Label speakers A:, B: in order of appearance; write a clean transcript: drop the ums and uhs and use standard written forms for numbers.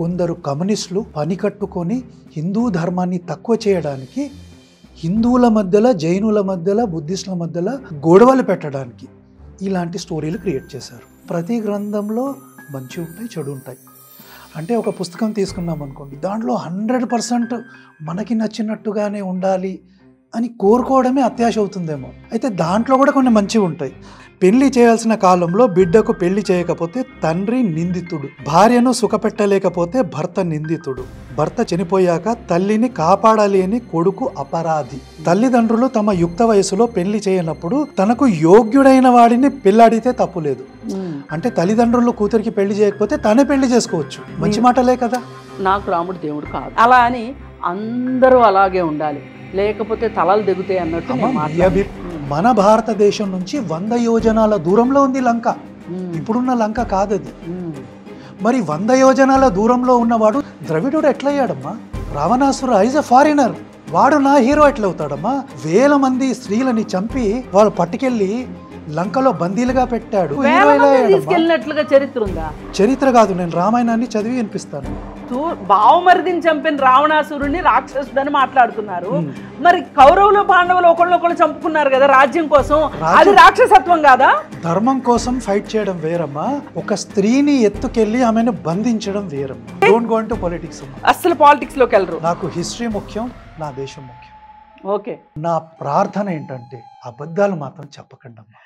A: కొందరు కమ్యూనిస్టులు పని కట్టుకొని హిందూ ధర్మాన్ని తక్కువ చేయడానికి హిందువుల మధ్యలో జైనుల మధ్యలో బుద్ధిస్టుల మధ్యలో గొడవలు పెట్టడానికి ఇలాంటి స్టోరీలు క్రియేట్ చేశారు. ప్రతి గ్రంథంలో మంచి ఉంటాయి, చెడు ఉంటాయి. అంటే ఒక పుస్తకం తీసుకున్నాం అనుకోండి, దాంట్లో 100% మనకి నచ్చినట్టుగానే ఉండాలి అని కోరుకోవడమే అత్యాశ అవుతుందేమో. అయితే దాంట్లో కూడా కొన్ని మంచివి ఉంటాయి. పెళ్లి చేయాల్సిన కాలంలో బిడ్డకు పెళ్లి చేయకపోతే తండ్రి నిందితుడు, భార్యను సుఖపెట్టలేకపోతే భర్త నిందితుడు, భర్త చనిపోయాక తల్లిని కాపాడాలి అని కొడుకు అపరాధి, తల్లిదండ్రులు తమ యుక్త వయసులో పెళ్లి చేయనప్పుడు తనకు యోగ్యుడైన వాడిని పెళ్లాడితే తప్పులేదు. అంటే తల్లిదండ్రులు కూతురికి పెళ్లి చేయకపోతే తనే పెళ్లి చేసుకోవచ్చు. మంచి మాటలే కదా.
B: నాకు రాముడు దేవుడు కాదు అలా అని అందరూ అలాగే ఉండాలి, లేకపోతే తలలు దిగుతాయి అన్నట్టు.
A: మన భారతదేశం నుంచి 100 యోజనాల దూరంలో ఉంది లంక. ఇప్పుడున్న లంక కాదది. మరి 100 యోజనాల దూరంలో ఉన్నవాడు ద్రవిడుడు ఎట్లయ్యాడమ్మా? రావణాసుర ఈజ్ ఎ ఫారినర్, వాడు నా హీరో ఎట్లవుతాడమ్మా? 1000 మంది స్త్రీలని చంపి వాళ్ళు పట్టుకెళ్ళి లంకలో బందీలుగా పెట్టాడు.
B: తీసుకెళ్ళినట్లుగా చరిత్ర ఉందా?
A: చరిత్ర కాదు, నేను రామాయణాన్ని చదివి వినిపిస్తాను.
B: బావమరిదిని చంపిన రావణాసురుడిని రాక్షసుడని మాట్లాడుతున్నారు. మరి కౌరవులు పాండవులు ఒకళ్ళొకళ్ళు చంపుకున్నారు కదా రాజ్యం కోసం, అది రాక్షసత్వం కాదా?
A: ధర్మం కోసం ఫైట్ చేయడం వేరమ్మా, ఒక స్త్రీని ఎత్తుకెళ్ళి ఆమెను బంధించడం వేరమ్మా. Don't go into politics.
B: అసలు పాలిటిక్స్ లోకి వెళ్ళరు.
A: నాకు హిస్టరీ ముఖ్యం, నా దేశం ముఖ్యం.
B: ఓకే,
A: నా ప్రార్థన ఏంటంటే అబద్ధాలు మాత్రం చెప్పకండి అమ్మా.